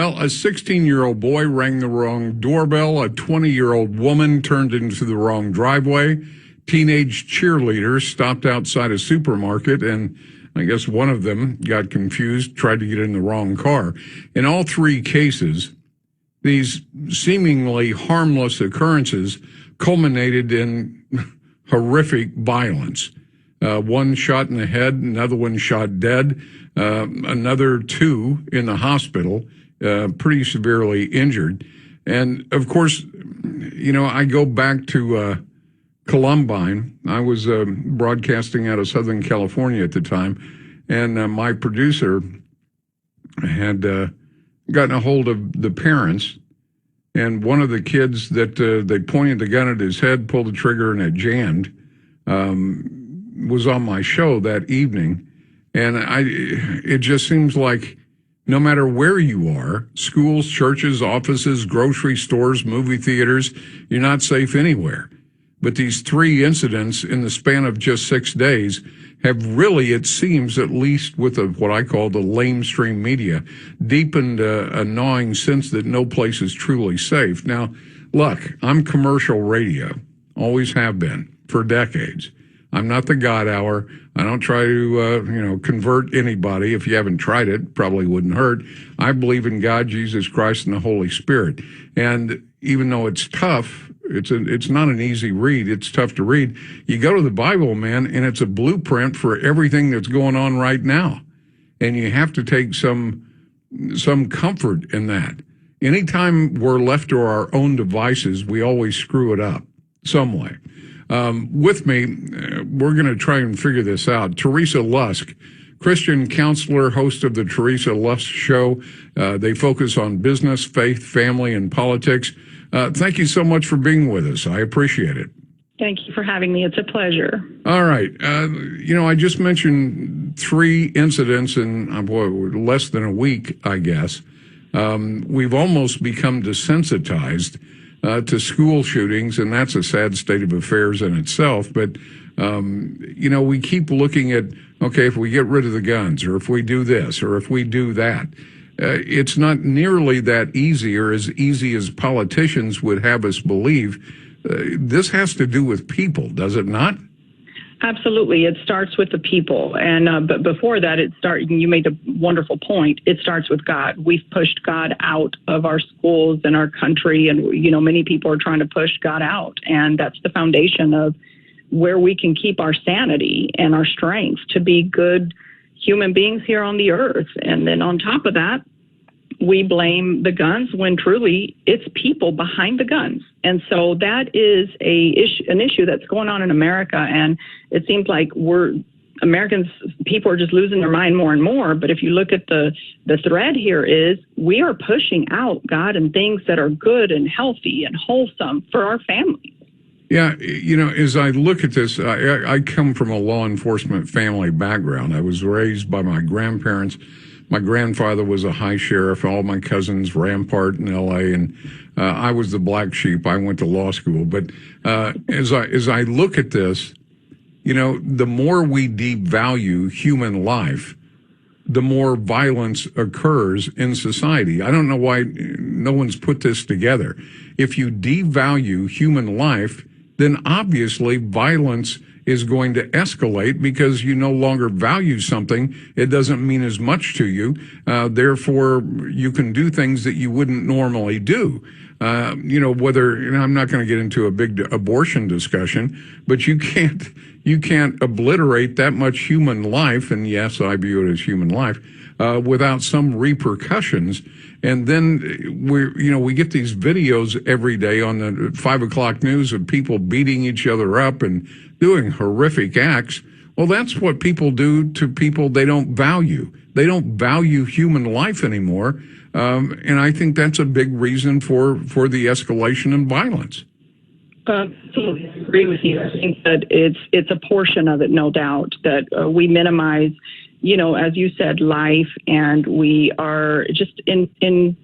Well, a 16-year-old boy rang the wrong doorbell. A 20-year-old woman turned into the wrong driveway. Teenage cheerleaders stopped outside a supermarket, and I guess one of them got confused, tried to get in the wrong car. In all three cases, these seemingly harmless occurrences culminated in horrific violence. One shot in the head, another one shot dead, another two in the hospital, pretty severely injured. And of course, I go back to Columbine. I was broadcasting out of Southern California at the time, and my producer had gotten a hold of the parents, and one of the kids that they pointed the gun at his head, pulled the trigger, and it jammed, was on my show that evening. And it just seems like no matter where you are, schools, churches, offices, grocery stores, movie theaters, you're not safe anywhere. But these three incidents in the span of just 6 days have really, it seems, at least with what I call the lamestream media, deepened a gnawing sense that no place is truly safe. Now, look, I'm commercial radio, always have been for decades. I'm not the God hour. I don't try to, convert anybody. If you haven't tried it, probably wouldn't hurt. I believe in God, Jesus Christ, and the Holy Spirit. And even though it's tough, it's not an easy read. It's tough to read. You go to the Bible, man, and it's a blueprint for everything that's going on right now. And you have to take some comfort in that. Anytime we're left to our own devices, we always screw it up some way. With me, we're going to try and figure this out. Teresa Lusk, Christian counselor, host of the Teresa Lusk Show. They focus on business, faith, family, and politics. Thank you so much for being with us. I appreciate it. Thank you for having me. It's a pleasure. All right. I just mentioned three incidents in less than a week, I guess. We've almost become desensitized to school shootings, and that's a sad state of affairs in itself. But, we keep looking at, okay, if we get rid of the guns, or if we do this, or if we do that, it's not nearly that easy, or as easy as politicians would have us believe. This has to do with people, does it not? Absolutely. It starts with the people. And but before that, you made a wonderful point. It starts with God. We've pushed God out of our schools and our country. And, many people are trying to push God out. And that's the foundation of where we can keep our sanity and our strength to be good human beings here on the earth. And then on top of that, we blame the guns when truly it's people behind the guns. And so that is an issue that's going on in America. And it seems like people are just losing their mind more and more. But if you look at the thread here is we are pushing out God and things that are good and healthy and wholesome for our families. Yeah, as I look at this, I come from a law enforcement family background. I was raised by my grandparents. My grandfather was a high sheriff. All my cousins rampart in L.A., and I was the black sheep. I went to law school. But as I look at this, the more we devalue human life, the more violence occurs in society. I don't know why no one's put this together. If you devalue human life, then obviously violence is going to escalate because you no longer value something. It doesn't mean as much to you. Therefore, you can do things that you wouldn't normally do. I'm not going to get into a big abortion discussion, but you can't obliterate that much human life, and yes, I view it as human life, without some repercussions. And then we get these videos every day on the 5 o'clock news of people beating each other up and doing horrific acts. Well, that's what people do to people they don't value. They don't value human life anymore. And I think that's a big reason for the escalation in violence. Absolutely, I agree with you. I think that it's a portion of it, no doubt, that we minimize, as you said, life, and we are just in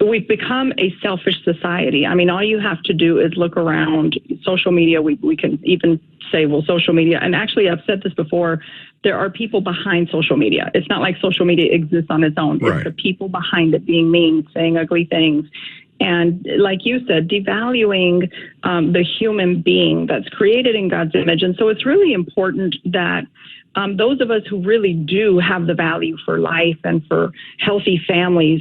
we've become a selfish society. I mean, all you have to do is look around social media. We can even say, well, social media, and actually I've said this before, there are people behind social media. It's not like social media exists on its own. Right. It's the people behind it being mean, saying ugly things. And like you said, devaluing the human being that's created in God's image. And so it's really important that those of us who really do have the value for life and for healthy families,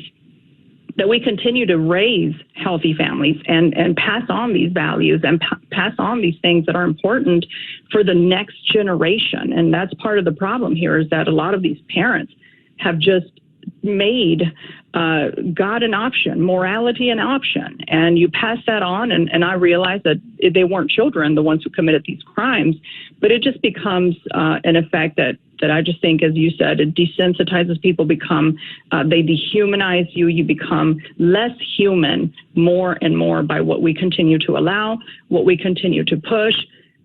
that we continue to raise healthy families and pass on these values and pass on these things that are important for the next generation. And that's part of the problem here, is that a lot of these parents have just made God an option, morality an option, and you pass that on. And I realize that they weren't children, the ones who committed these crimes, but it just becomes an effect that I just think, as you said, it desensitizes people, they dehumanize you. You become less human more and more by what we continue to allow, what we continue to push.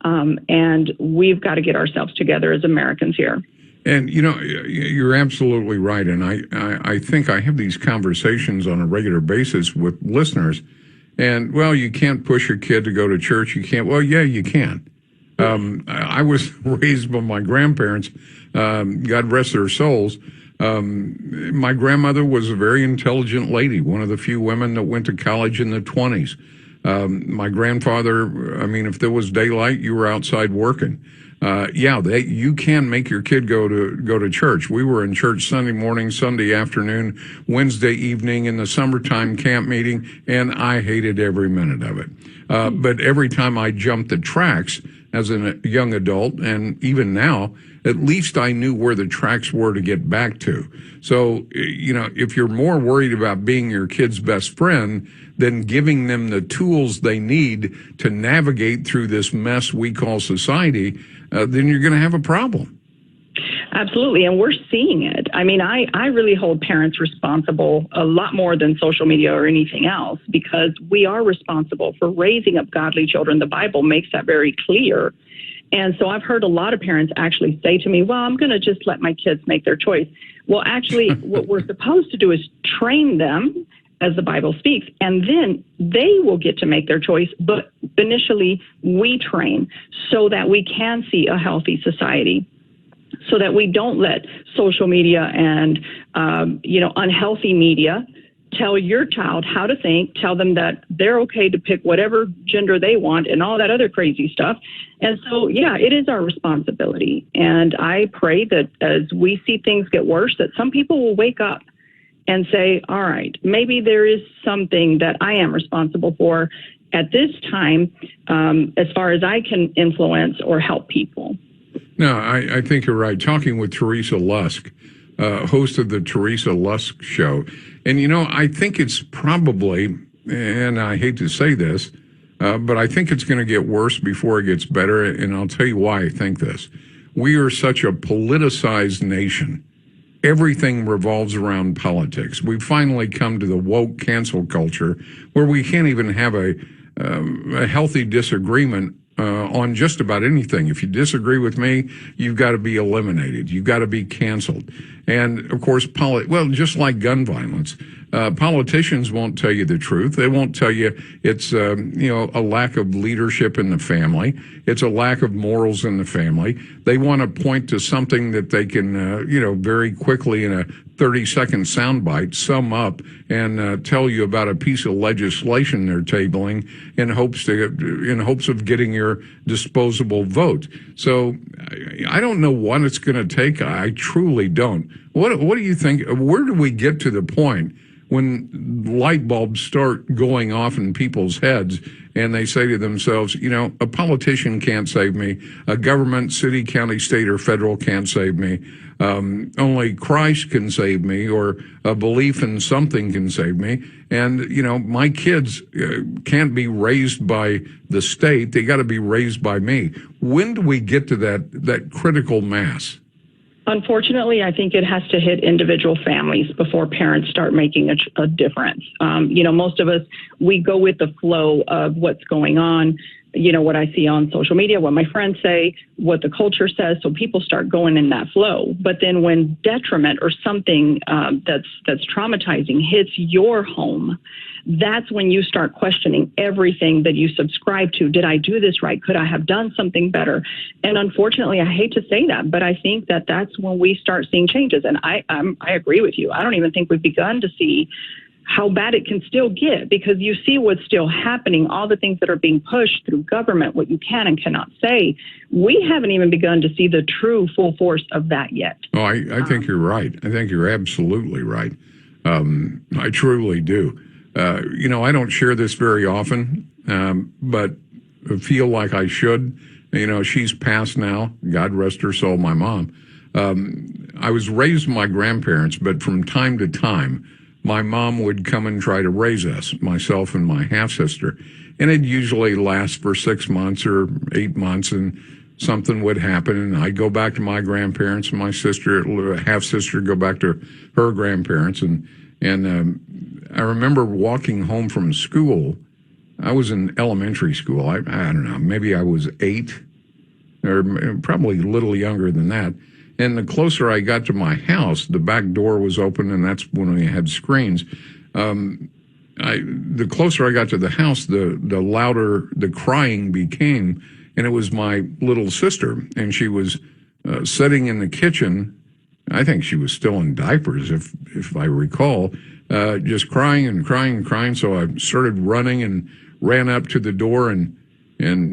And we've got to get ourselves together as Americans here. And, you know, you're absolutely right. And I think I have these conversations on a regular basis with listeners. And, well, you can't push your kid to go to church. You can't. Well, yeah, you can. I was raised by my grandparents, God rest their souls. My grandmother was a very intelligent lady, one of the few women that went to college in the 20s. My grandfather, I mean, if there was daylight, you were outside working. You can make your kid go to church. We were in church Sunday morning, Sunday afternoon, Wednesday evening, in the summertime camp meeting, and I hated every minute of it. But every time I jumped the tracks as a young adult, and even now, at least I knew where the tracks were to get back to. So, you know, if you're more worried about being your kid's best friend than giving them the tools they need to navigate through this mess we call society, then you're going to have a problem. Absolutely. And we're seeing it. I mean, I really hold parents responsible a lot more than social media or anything else, because we are responsible for raising up godly children. The Bible makes that very clear. And so I've heard a lot of parents actually say to me, well, I'm going to just let my kids make their choice. Well, actually, what we're supposed to do is train them, as the Bible speaks, and then they will get to make their choice. But initially, we train so that we can see a healthy society, so that we don't let social media and, unhealthy media tell your child how to think, tell them that they're okay to pick whatever gender they want and all that other crazy stuff. And so, yeah, it is our responsibility. And I pray that as we see things get worse, that some people will wake up and say, all right, maybe there is something that I am responsible for at this time, as far as I can influence or help people. No, I think you're right. Talking with Teresa Lusk, host of the Teresa Lusk Show. And, you know, I think it's probably, and I hate to say this, but I think it's going to get worse before it gets better. And I'll tell you why I think this. We are such a politicized nation. Everything revolves around politics. We've finally come to the woke cancel culture where we can't even have a healthy disagreement on just about anything. If you disagree with me, you've got to be eliminated. You've got to be canceled. And of course, just like gun violence, politicians won't tell you the truth. They won't tell you it's a lack of leadership in the family. It's a lack of morals in the family. They want to point to something that they can, very quickly in a 30-second soundbite sum up and tell you about a piece of legislation they're tabling in hopes of getting your disposable vote. So I don't know what it's going to take. I truly don't. What do you think? Where do we get to the point when light bulbs start going off in people's heads and they say to themselves, a politician can't save me, a government, city, county, state, or federal can't save me, only Christ can save me, or a belief in something can save me, and, my kids can't be raised by the state, they got to be raised by me. When do we get to that critical mass? Unfortunately, I think it has to hit individual families before parents start making a difference. Most of us, we go with the flow of what's going on. what I see on social media, what my friends say, what the culture says. So people start going in that flow. But then when detriment or something that's traumatizing hits your home, that's when you start questioning everything that you subscribe to. Did I do this right? Could I have done something better? And unfortunately, I hate to say that, but I think that that's when we start seeing changes. And I agree with you. I don't even think we've begun to see how bad it can still get, because you see what's still happening, all the things that are being pushed through government, what you can and cannot say. We haven't even begun to see the true full force of that yet. Oh, I think you're right. I think you're absolutely right. I truly do. I don't share this very often, but I feel like I should. She's passed now. God rest her soul, my mom. I was raised by my grandparents, but from time to time, my mom would come and try to raise us, myself and my half-sister. And it'd usually last for 6 months or 8 months, and something would happen, and I'd go back to my grandparents, and my half-sister, go back to her grandparents. And I remember walking home from school. I was in elementary school. I don't know, maybe I was 8, or probably a little younger than that. And the closer I got to my house, the back door was open, and that's when we had screens. The closer I got to the house, the louder the crying became, and it was my little sister, and she was sitting in the kitchen. I think she was still in diapers, if I recall, just crying and crying and crying. So I started running and ran up to the door, and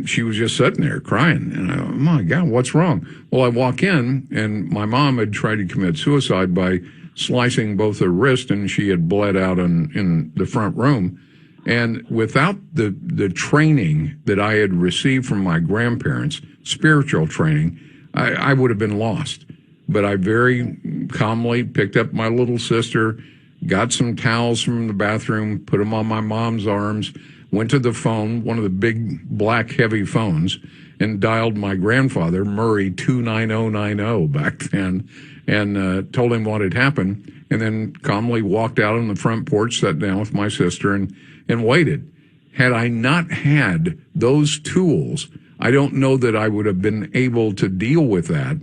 she was just sitting there crying. And I thought, oh my God, what's wrong? Well, I walk in, and my mom had tried to commit suicide by slicing both her wrist, and she had bled out in the front room. And without the training that I had received from my grandparents, spiritual training, I would have been lost. But I very calmly picked up my little sister, got some towels from the bathroom, put them on my mom's arms, went to the phone, one of the big black heavy phones, and dialed my grandfather, Murray 29090 back then, and told him what had happened, and then calmly walked out on the front porch, sat down with my sister, and waited. Had I not had those tools, I don't know that I would have been able to deal with that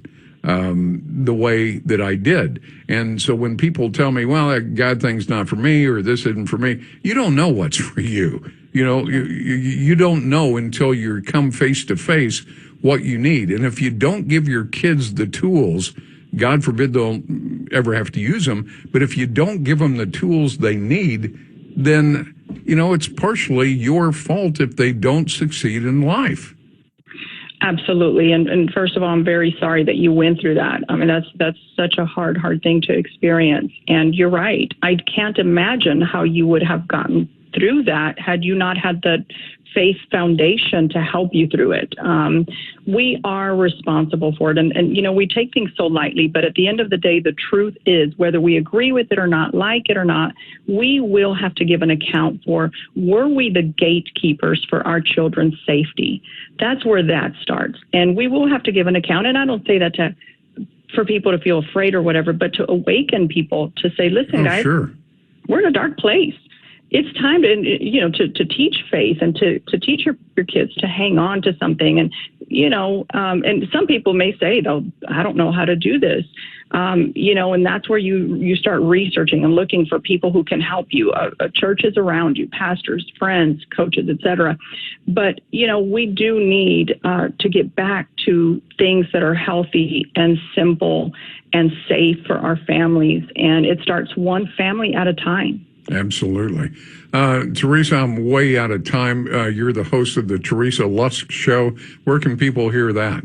the way that I did. And so when people tell me, well, that God thing's not for me, or this isn't for me, you don't know what's for you. You don't know until you come face to face what you need. And if you don't give your kids the tools, God forbid they'll ever have to use them, but if you don't give them the tools they need, then, it's partially your fault if they don't succeed in life. Absolutely. And first of all, I'm very sorry that you went through that. I mean, that's such a hard thing to experience. And you're right. I can't imagine how you would have gotten through that had you not had the faith foundation to help you through it. We are responsible for it. And we take things so lightly, but at the end of the day, the truth is, whether we agree with it or not, like it or not, we will have to give an account for, were we the gatekeepers for our children's safety? That's where that starts. And we will have to give an account. And I don't say that for people to feel afraid or whatever, but to awaken people to say, listen, guys, sure, we're in a dark place. It's time to teach faith and to teach your kids to hang on to something. And, and some people may say, though, I don't know how to do this. And that's where you start researching and looking for people who can help you. Churches around you, pastors, friends, coaches, etc. But, we do need to get back to things that are healthy and simple and safe for our families. And it starts one family at a time. Absolutely. Teresa, I'm way out of time. You're the host of the Teresa Lusk Show. Where can people hear that?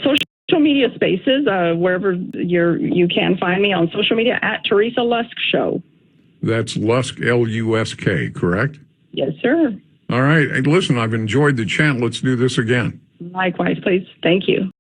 Social media spaces, wherever you can find me on social media at Teresa Lusk Show. That's Lusk, L-U-S-K, correct? Yes, sir. All right. Hey, listen, I've enjoyed the chat. Let's do this again. Likewise, please. Thank you.